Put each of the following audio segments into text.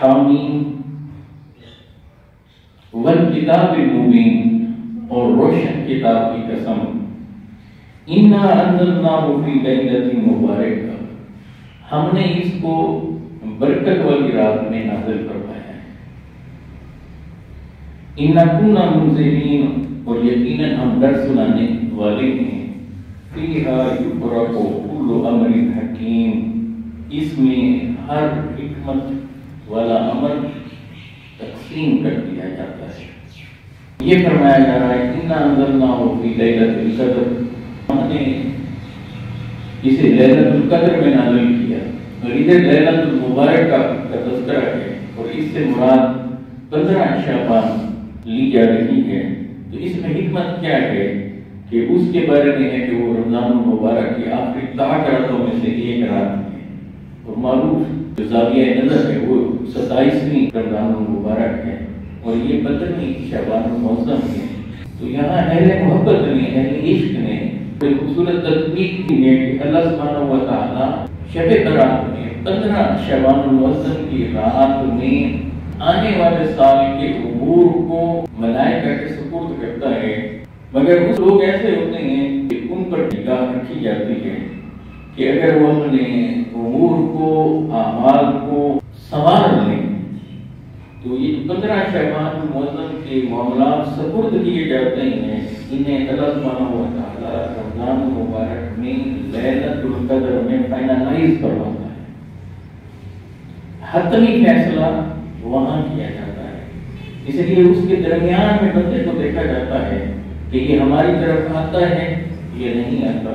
حامیم والکتاب المبین، اور روشن کتاب کی قسم، انا انزلناہ فی لیلۃ مبارکہ، ہم نے اس کو برکت والی رات میں نازل فرمایا ہے۔ انا کنا منذرین، اور یقیناً ہم ڈر سنانے والے ہیں۔ فیہا یفرق کل امر حکیم، اس میں ہر حکمت والا امر تقسیم کر دیا جاتا ہے۔ یہ فرمایا جا رہا ہے انا انزلناہ فی لیلۃ القدر، ہم نے اسے لیلۃ القدر میں نازل کیا، اور ادھر لیلۃ المبارک کا تذکرہ ہے، اور اس سے مراد 15 شعبان لی جا رہی ہے۔ تو اس میں حکمت کیا ہے کہ اس کے بارے میں ہے کہ وہ رمضان المبارک کی آخری 10 راتوں میں سے ایک رات ہے، اور معروف جو زاویہ نظر ہے وہ 27ویں رمضان المبارک ہے، اور یہ 15ویں شعبان المعظم ہے۔ تو یہاں اہل محبت نے، اہل عشق نے ایک خوبصورت تطبیق کی ہے کہ اللہ سبحانہ و تعالیٰ شب برات میں 15 شعبان المعظم کی رات میں آنے والے سال کے امور کو ملائکہ کے سپرد کرتا ہے، مگر کچھ لوگ ایسے ہوتے ہیں کہ ان پر نگاہ رکھی جاتی ہے کہ اگر وہ اپنے امور کو، اعمال کو سنوار لیں تو یہ 15 شعبان المعظم کے معاملات سپرد کیے جاتے ہیں، انہیں اللہ سبحانہ و تعالیٰ رمضان المبارک میں لیلۃ القدر میں فائنلائز کرواتا ہے۔ حتمی فیصلہ وہاں کیا جاتا ہے، اس لیے اس کے درمیان میں بندے کو دیکھا جاتا ہے کہ یہ ہماری طرف آتا ہے یا نہیں آتا،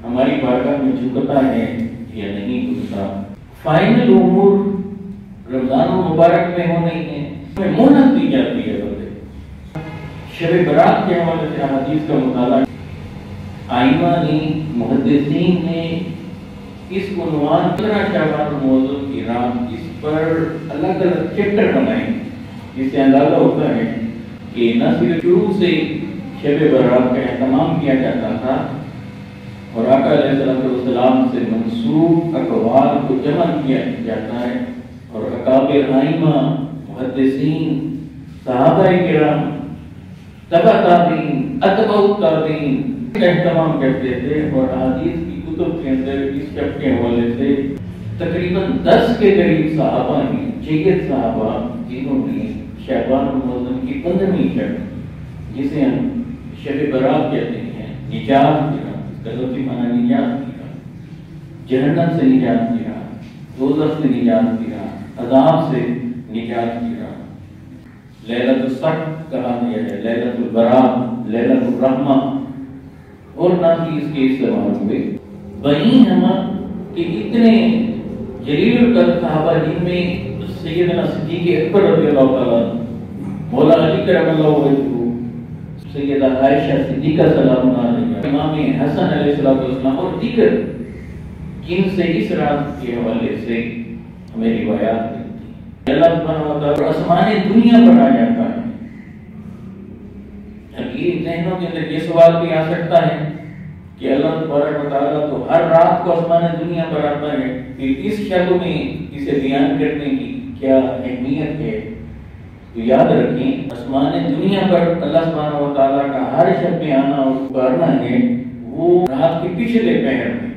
ہماری بارگاہ میں جھکتا ہے یا نہیں جھکتا۔ فائنل امور رمضان المبارک میں ہونے ہیں، اس میں مہلت دی جاتی ہے بندے۔ شب برات کے حوالے سے حدیث کا مطالعہ، آئمہ نے، محدثین نے اس عنوان 15 شعبان المعظم کی رات، اس پر الگ الگ چیپٹر بنائے، جس سے اندازہ ہوتا ہے کہ نہ صرف شروع سے شب برات کا اہتمام کیا جاتا تھا اور آقا علیہ السلام سے منسوب اقوال کو جمع کیا جاتا ہے، اور اکابر آئمہ، محدثین، صحابہ کرام، تبع تابعین، اتباع التابعین اہتمام کرتے تھے، اور احادیث کی کتب کے اندر اس شب کے حوالے سے تقریباً 10 کے قریب صحابہ ہیں، جید صحابہ، جنہوں نے شعبان المعظم کی 15ویں شب، جسے ہم شب برات کہتے ہیں، نجات کی رات، اس کا لفظی معنی نجات کی رات، جہنم سے نجات کی رات، دوزخ سے نجات کی رات، عذاب سے نجات کی رات، لیلۃ الصدق کہا گیا ہے، لیلۃ البرات، لیلۃ الرحمہ، اور نہ ہی اس کے استعمال ہوئے۔ وہیں ہم کہ اتنے جلیل القدر صحابہ جن میں سیدنا صدیق اکبر رضی اللہ تعالیٰ، مولا علی کرم اللہ وجہہ، سیدہ عائشہ صدیقہ سلام اللہ علیہا، امام حسن علیہ السلام، اور دیگر جن سے اس رات کے حوالے سے ہمیں روایات ملتی ہیں۔ اللہ سبحانہ و تعالیٰ آسمان دنیا پر آ جاتا ہے۔ اب یہ ذہنوں کے اندر یہ سوال بھی آ سکتا ہے کہ اللہ تبارک و تعالیٰ تو ہر رات کو آسمان دنیا پر آتا ہے، کہ اس شب میں اسے بیان کرنے کی کیا اہمیت ہے؟ تو یاد رکھیں، آسمان دنیا پر اللہ سبحانہ و تعالیٰ کا ہر شب میں آنا اور پکارنا ہے، وہ رات کے پچھلے پہر میں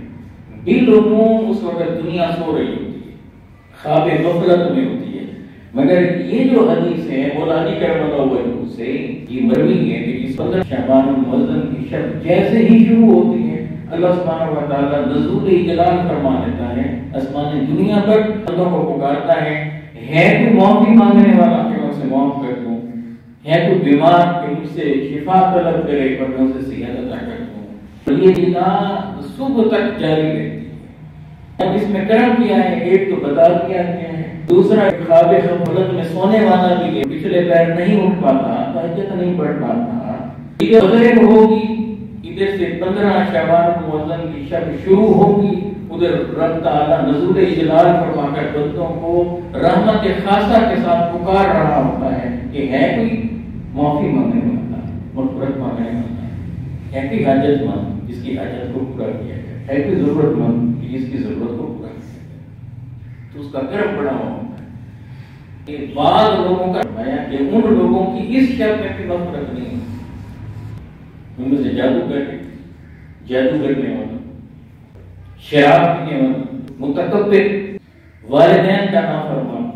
بالعموم اس وقت دنیا سو رہی ہوتی ہے، خواب غفلت میں ہوتی ہے، مگر یہ جو حدیث ہے مولا علی کرم اللہ وجہہ سے یہ مروی ہے کہ اس 15 شعبان المعظم کی شب جیسے ہی شروع ہوتی ہے، اللہ سبحانہ و تعالیٰ نزول جلال فرما دیتا ہے، آسمان دنیا پر اللہ کو پکارتا ہے کوئی معافی مانگنے والا کہ میں اسے معاف کر دوں، ہے کوئی بیمار کہ مجھ سے شفا طلب کرے پر میں اسے صحت عطا کر دوں، اور یہ ندا صبح تک جاری رہتی ہے۔ اب اس میں کرم کیا ہے، ایک تو بتا دیا گیا ہے، دوسرا خواب غفلت میں سونے والا بھی ہے، پچھلے پیر نہیں اٹھ پاتا، تہجد نہیں پڑھ پاتا، ادھر غیب ہوگی، ادھر سے 15 شعبان المعظم کی شب شروع ہوگی، ادھر رب تعالیٰ نزول جلال فرما کر بندوں کو رحمت خاصہ کے ساتھ پکار رہا ہوتا ہے کہ ہے کوئی معافی مانگنے والا، مغفرت مانگنے والا، ہے کوئی حاجت مند جس کی حاجت کو پورا کیا جائے، ہے کوئی ضرورت مند جس کی ضرورت کو پورا کیا جائے، تو اس کا کرم بڑا ہوتا ہے۔ بعض لوگوں کا فرمایا کہ ان لوگوں کی اس شب میں بھی مغفرت نہیں ہے، ان میں سے جادوگر کرنے والا، شراب پینے والا، متکبر، والدین کا نافرمان،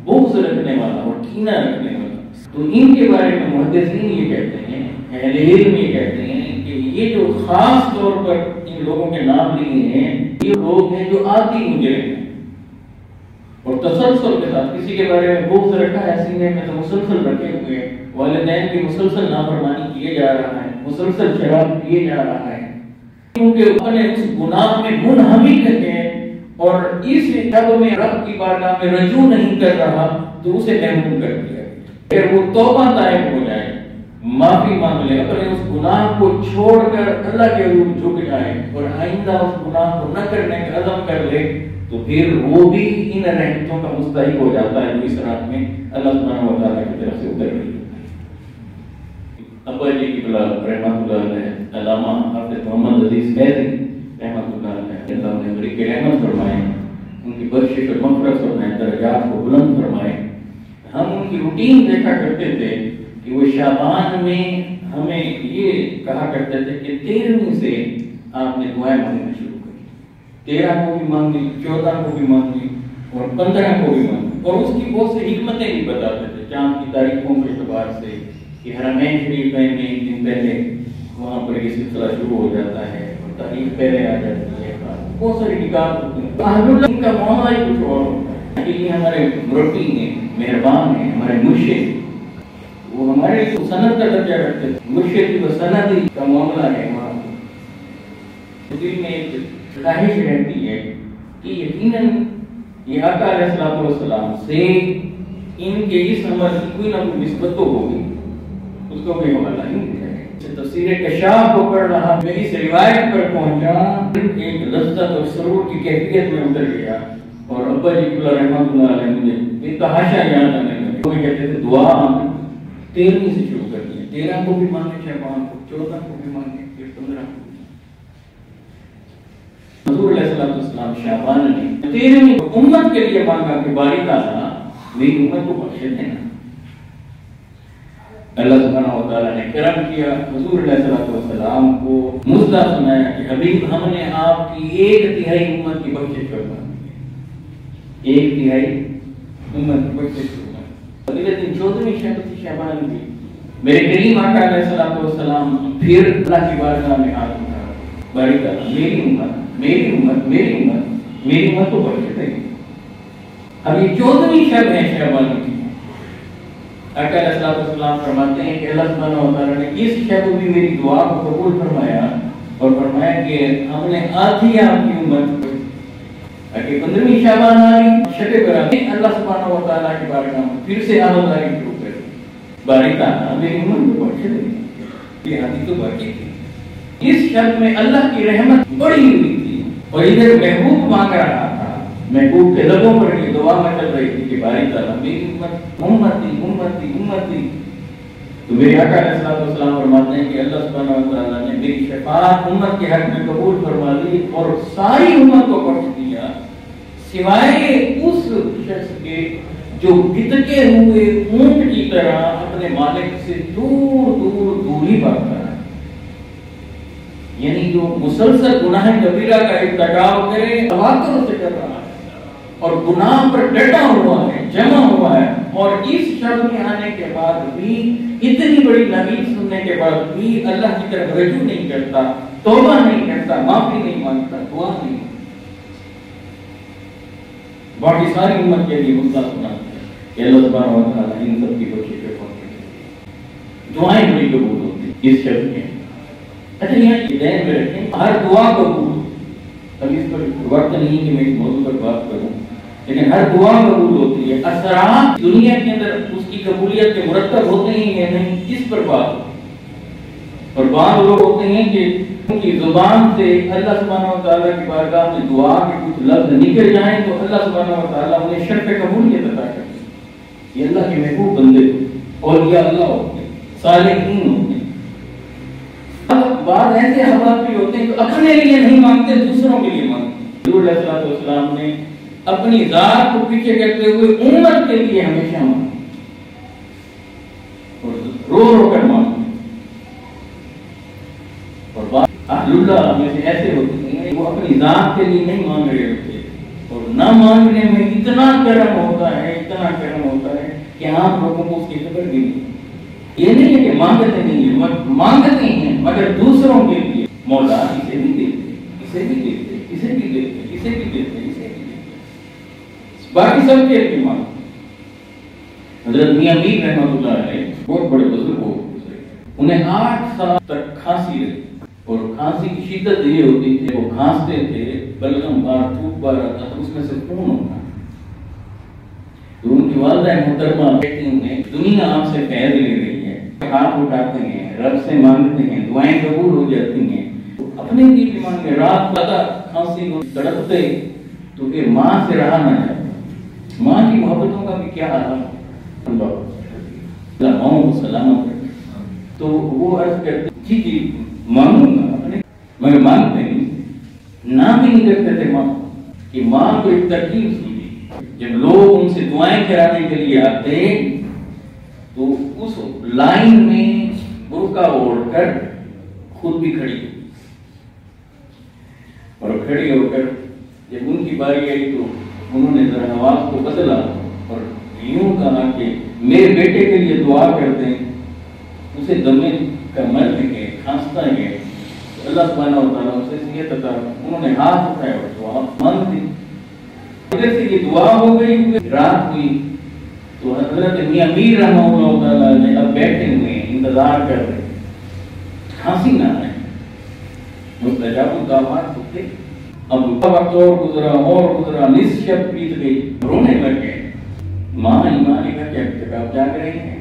بغض رکھنے والا اور کینہ رکھنے والا، تو ان کے بارے میں محدثین یہ کہتے ہیں، اہل علم یہ کہتے ہیں کہ یہ جو خاص طور پر ان لوگوں کے نام لیے ہیں، یہ لوگ ہیں جو عادی مجرم ہیں اور تسلسل کے ساتھ کسی کے بارے میں بغض رکھا ہے سینے میں تو مسلسل رکھے ہوئے ہیں، والدین کی مسلسل نافرمانی کیے جا رہا ہے، مسلسل شراب پیے جا رہا ہے، کیونکہ اپنے اس گناہ میں منہمک ہے اور اس شب میں رب کی بارگاہ میں رجوع نہیں کر رہا تو اسے محروم کر دیا۔ اگر وہ توبہ طائب ہو جائے، معافی مانگ لے، اپنے اس گناہ کو چھوڑ کر اللہ کے حضور جھک جائے اور آئندہ اس گناہ کو نہ کرنے کا عزم کر لے، تو پھر وہ بھی ان رحمتوں کا مستحق ہو جاتا ہے جو اس رات میں اللہ سبحانہ و تعالیٰ کی طرف سے اتر رہی ہے۔ ابا جی کی بلا رحمت اللہ علیہ، علامہ حافظ محمد عزیز فیضی رحمت اللہ علیہ، اللہ نے بڑی کی رحمت فرمائے، ان کی بخشش اور مغفرت فرمائے، درجات کو بلند فرمائے۔ ہم ان کی روٹین دیکھا کرتے تھے کہ وہ شعبان میں ہمیں یہ کہا کرتے تھے کہ 13ویں سے آپ نے دعائیں مانگنا شروع کری، 13 کو بھی مانگی، 14 کو بھی مانگی اور 15 کو بھی مانگی، اور اس کی بہت سی حکمتیں بھی بتاتے تھے چاند کی تاریخوں کے اعتبار سے کہ حرمین شریفین میں ایک دن پہلے وہاں پر یہ سلسلہ شروع ہو جاتا ہے اور تاریخ پہلے آ جاتی ہے، بہت ساری نکات ہوتی ہیں۔ اہل اللہ کا معاملہ ہی کچھ اور ہوتا ہے کہ یہ ہمارے مربی ہیں، مہربان ہیں، ہمارے مرشد، وہ ہمارے لیے سند کا درجہ رکھتے ہیں، مرشد کی سندی کا معاملہ ہے وہاں۔ دل میں ایک خواہش رہتی ہے کہ یقیناً یہ آقا علیہ الصلوۃ والسلام سے ان کے اس عمل کی کوئی نہ کوئی نسبت تو ہوگی، اس کو بھی حوالہ نہیں دیا ہے۔ تفسیر کشاف کو پڑھ رہا میں اس روایت پر پہنچا، ایک لذت اور سرور کی کیفیت میں اتر گیا، اور ابا جی کی رحمت اللہ علیہ مجھے بے تحاشا یاد آنے لگے۔ وہ کہتے تھے دعا 13ویں سے شروع کر دیا، 13 کو بھی مانگے، شعبان کو، 14 کو بھی مانگے، پھر 15 کو۔ حضور علیہ السلام شعبان نے 13ویں امت کے لیے مانگا کہ باری تعالیٰ میری امت کو بخش دینا۔ اللہ سبحانہ و تعالیٰ نے کرم کیا، حضور علیہ السلام کو مزدہ سنایا کہ حبیب ہم نے آپ کی 1/3 امت کی بخشش فرما دی، 1/3 امت کی بخشش فرما دی۔ اگلے دن 14ویں شب تھی شعبان کی، میرے کریم آقا علیہ السلام پھر اللہ کی بارگاہ میں ہاتھ اٹھا، باری تعالیٰ میری امت میری امت میری امت میری امت کو بخش دے۔ اب یہ 14ویں شب ہے شعبان کی۔ آقا علیہ السلام فرماتے ہیں کہ اللہ سبحانہ و تعالیٰ نے اس شب بھی میری دعا کو قبول فرمایا اور فرمایا کہ ہم نے آدھی آپ کی امت کو، اگر 15ویں شعبان آ گئی، شب برات اللہ سبحانہ و تعالیٰ کی بارگاہ میں پھر سے آمداری شروع کر دی، باری تعالیٰ میری امت کو بخش دے۔ یہ آدھی تو باقی تھی۔ اس شب میں اللہ کی رحمت بڑی ہوئی تھی اور ادھر محبوب مانگ رہا تھا، محبوب کے لبوں پر یہ دعا مچل رہی تھی کہ باری تعالیٰ میری امت امتی امتی امتی۔ تو میرے آقا علیہ السلام فرماتے ہیں کہ اللہ سبحانہ و تعالیٰ نے میری شفاعت امت کے حق میں قبول فرما لی اور ساری امت کو بخش دیا، سوائے اس شخص کے جو بتکے ہوئے اونٹ کی طرح اپنے مالک سے دور دور دوری بھاگتا ہے، یعنی جو مسلسل گناہ کبیرہ کا ارتکاب کرے، تواتر سے کر رہا ہے اور گناہ پر ڈٹا ہوا ہے، جمع ہوا ہے، اور اس شب میں آنے کے بعد بھی، اتنی بڑی نوید سننے کے بعد بھی اللہ کی طرف رجوع نہیں کرتا، توبہ نہیں کرتا، معافی نہیں مانگتا، دعا نہیں مانگتا، باقی ساری امت کے لیے مسئلہ سنا کہ اللہ سبحانہ و تعالیٰ ان سب کی بخشش فرمائے۔ دعائیں بڑی قبول ہوتی اس شب میں۔ اچھا یہاں یہ ذہن میں رکھیں، ہر دعا قبول، اب اس پر وقت نہیں کہ میں اس موضوع پر بات کروں، لیکن ہر دعا قبول ہوتی ہے، اثرات دنیا کے اندر اس کی قبولیت کے مرتب ہوتے ہیں یا نہیں، اس پر بات۔ اور بعض لوگ ہوتے ہیں کہ ان کی زبان سے اللہ سبحانہ و تعالیٰ کی بارگاہ میں دعا کے کچھ لفظ نکل جائیں تو اللہ سبحانہ و تعالیٰ انہیں شرف قبولیت عطا کرتے ہیں۔ یہ اللہ کے محبوب بندے اولیاء اللہ ہوتے ہیں، صالحین ہوتے ہیں۔ بعض ایسے احباب بھی ہوتے ہیں جو اپنے لیے نہیں مانگتے، دوسروں کے لیے مانگتے۔ حضور علیہ السلام نے اپنی ذات کو پیچھے کرتے ہوئے امت کے لیے ہمیشہ مانگیں اور رو رو کر مانگیں. اور بات اہل اللہ میں سے ایسے ہوتے ہیں وہ اپنی ذات کے لیے نہیں مانگ رہے ہوتے اور نہ مانگنے میں اتنا کرم ہوتا ہے کہ آپ لوگوں کو اس کی خبر بھی نہیں. یہ نہیں ہے کہ مانگتے نہیں ہیں، مانگتے ہیں مگر دوسروں کے لیے. مولا اسے بھی دیتے، اسے بھی دیتے، اسے بھی دیتے، اسے بھی دیتے، اسے بھی دیتے، باقی سب کے لیے مانگتے. حضرت میاں میر رحمۃ اللہ علیہ بہت بڑے بزرگ ہو گزرے. انہیں 8 سال تک کھانسی رہی اور کھانسی کی شدت یہ ہوتی تھی وہ کھانستے تھے، بلغم بار تھوک بار آتا تھا، اس میں سے خون ہوتا. تو ان کی والدہ محترمہ کہتی ہیں دنیا آپ سے فیض لے رہی ہے، ہاتھ اٹھاتے ہیں، رب سے مانگتے ہیں، دعائیں قبول ہو جاتی ہیں، اپنے لیے بھی مانگے. رات زیادہ کھانسی کو تڑپتے تو پھر ماں سے رہا نہ جاتا. ماں کی محبتوں کا بھی کیا حال ہے. اللہ ماں کو سلامت رکھے. تو وہ عرض کرتے جی مانگوں گا اپنے، مگر مانگتے نہیں، نہ بھی نہیں کرتے تھے ماں کہ ماں کو ایک ترکیب سمجھی. جب لوگ ان سے دعائیں کرانے کے لیے آتے تو اس لائن میں برقع اوڑھ کر خود بھی کھڑی اور کھڑی ہو کر جب ان کی باری آئی تو انہوں نے ذرا آواز کو بدلا اور یوں کہا کہ میرے بیٹے کے لیے دعا کرتے ہیں، اسے دمے کا مرض ہے، کھانستا ہے، اللہ سبحانہ و تعالیٰ اسے صحت عطا. انہوں نے ہاتھ اٹھایا اور دعا مانگ دی. ادھر سے یہ دعا ہو گئی. رات ہوئی تو حضرت میاں میر رحمہ اللہ تعالیٰ نے اب بیٹھے ہوئے انتظار کر رہے، کھانسی نہ آئے، مستجاب الدعوات ہوتے. اب وقت اور گزرا نصف شب بیت گئی، رونے لگے. ماں ایمان نے کہا کہ آپ جاگ رہے ہیں؟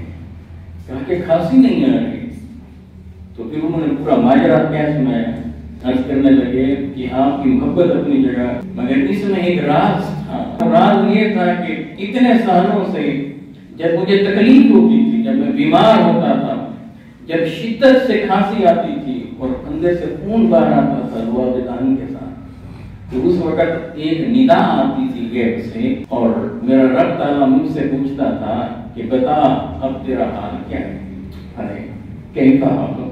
کہا کہ کھانسی نہیں آ رہی. تو پھر انہوں نے پورا ماجرا کیا سنایا. عرض کرنے لگے کہ آپ کی محبت اپنی جگہ، مگر اس میں ایک راز تھا. راز یہ تھا کہ اتنے سالوں سے جب مجھے تکلیف ہوتی تھی، جب میں بیمار ہوتا تھا، جب شدت سے کھانسی آتی تھی اور اندر سے خون باہر آتا تھا لعاب دہن کے ساتھ، تو اس وقت ایک ندا آتی تھی غیب سے اور میرا رب تعالیٰ مجھ سے پوچھتا تھا کہ بتا اب تیرا حال کیا ہے. ارے کیفا حال.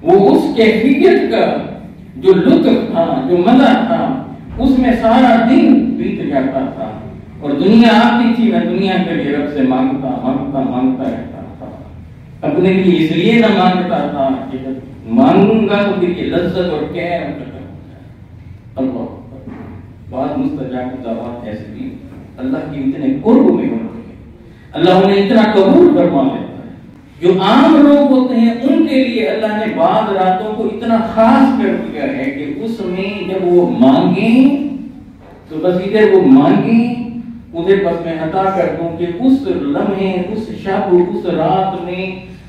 وہ اس کیفیت کا جو لطف تھا، جو مزہ تھا، اس میں سارا دن بیت جاتا تھا اور دنیا آتی تھی، میں دنیا کے لیے رب سے مانگتا رہتا تھا. اپنے لیے اس لیے نہ مانگتا تھا کہ جب مانگوں گا تو پھر یہ لذت اور کیف اللہ. بات مستجاب دعوات ایسے بھی اللہ کی اتنے قرب میں ہوتے ہیں، اللہ انہیں اتنا قبول فرما لیتا ہے. جو عام لوگ ہوتے ہیں ان کے لیے اللہ نے بعض راتوں کو اتنا خاص کر دیا ہے کہ اس میں جب وہ مانگیں تو بس ادھر وہ مانگیں ادھر بس میں عطا کر دوں کہ اس لمحے، اس شب، اس رات میں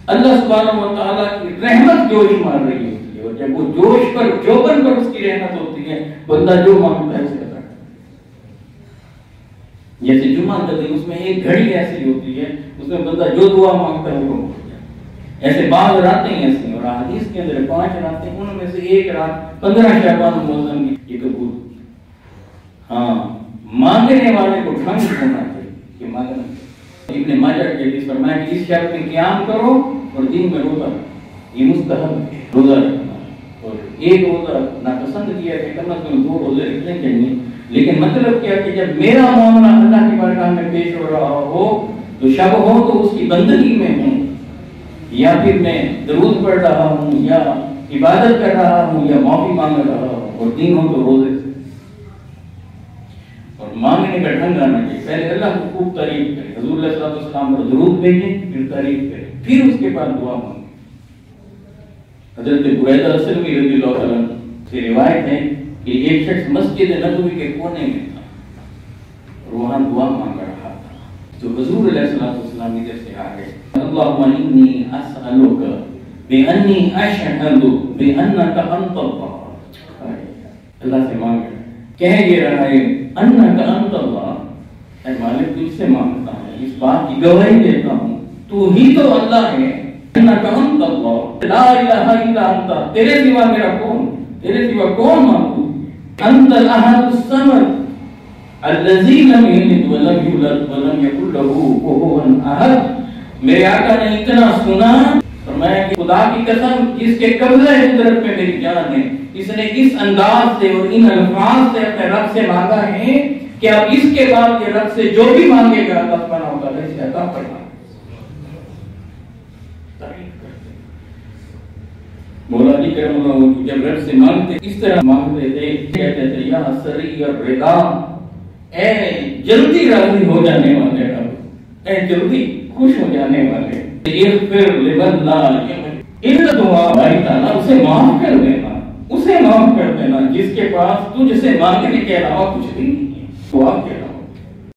اللہ سبحانہ و تعالیٰ کی رحمت جوش مار رہی ہوتی ہے. اور جب وہ جوش پر جوبن پر اس کی رحمت ہوتی ہے، بندہ جو مانگتا ہے اسے عطا کرتا ہے. جیسے جمعہ کا دن، اس میں ایک گھڑی ایسی ہوتی ہے اس میں بندہ جو دعا مانگتا ہے وہ. ایسے بعض راتیں ایسی، اور حدیث کے اندر 5 راتیں، ان میں سے ایک رات 15 شعبان المعظم کی قبول. ہاں مانگنے والے کو ڈھنگ ہونا چاہیے کہ مانگنا. ابن ماجہ کے حدیث فرمایا کہ اس شب میں قیام کرو اور دن میں روزہ رکھو. یہ مستحب ہے روزہ رکھنا، اور ایک روزہ ناپسند کیا کہ کم از کم 2 روزے رکھنے چاہیے. لیکن مطلب کیا کہ جب میرا معاملہ اللہ کی بارگاہ میں پیش ہو رہا ہو تو شب ہو تو اس کی بندگی میں ہوں، یا پھر میں درود پڑھ رہا ہوں، یا عبادت کر رہا ہوں، یا معافی مانگ رہا ہوں، اور دن ہو تو روزے سے. اور مانگنے کا ڈھنگ آنا چاہیے. پہلے اللہ کو خوب تعریف کرے، حضور علیہ الصلوۃ والسلام پر درود بھیجیں، پھر تعریف کریں، پھر اس کے بعد دعا مانگیں. حضرت بریدہ اسلمی رضی اللہ تعالیٰ عنہ سے روایت ہے کہ ایک شخص مسجد نبوی کے کونے میں تھا اور وہاں دعا مانگ رہا تھا. تو حضور علیہ الصلوۃ والسلام ادھر سے آ گئے. اللہم انی اسألک بانی اشہد بانک انت اللہ. اللہ سے مانگ رہا ہے، کہہ یہ رہا ہے انک انت اللہ، اے مالک تجھ سے مانگتا ہوں، اس بات کی گواہی دیتا ہوں تو ہی تو اللہ ہے. انک انت اللہ لا الہ الا انت، تیرے سوا میرا کون، تیرے سوا کون معبود ہے. انت الاحد الصمد الذی لم یلد ولم یولد ولم یکن لہ کفوا احد۔ میرے آقا نے اتنا سنا، فرمایا کہ خدا کی قسم جس کے قبضہ قدرت میں میری جان ہے، اس نے اس انداز سے اور ان الفاظ سے اپنے رب سے مانگا ہے کہ اب اس کے بعد یہ رب سے جو بھی مانگے گا اللہ سبحانہ و تعالیٰ اسے عطا فرمائے۔ مولا علی کرم اللہ جب رب سے مانگتے اس طرح مانگتے تھے، کہتے تھے یا سری الرضا، اے جلدی راضی ہو جانے والے رب، اے جلدی خوش ہو جانے والے، اغفر لمن لا یملک، ان دعا بھائی تعالیٰ اسے معاف کر دینا، اسے معاف کر دینا جس کے پاس تجھ سے مانگنے کے علاوہ کچھ بھی نہیں ہے۔ دعا کیا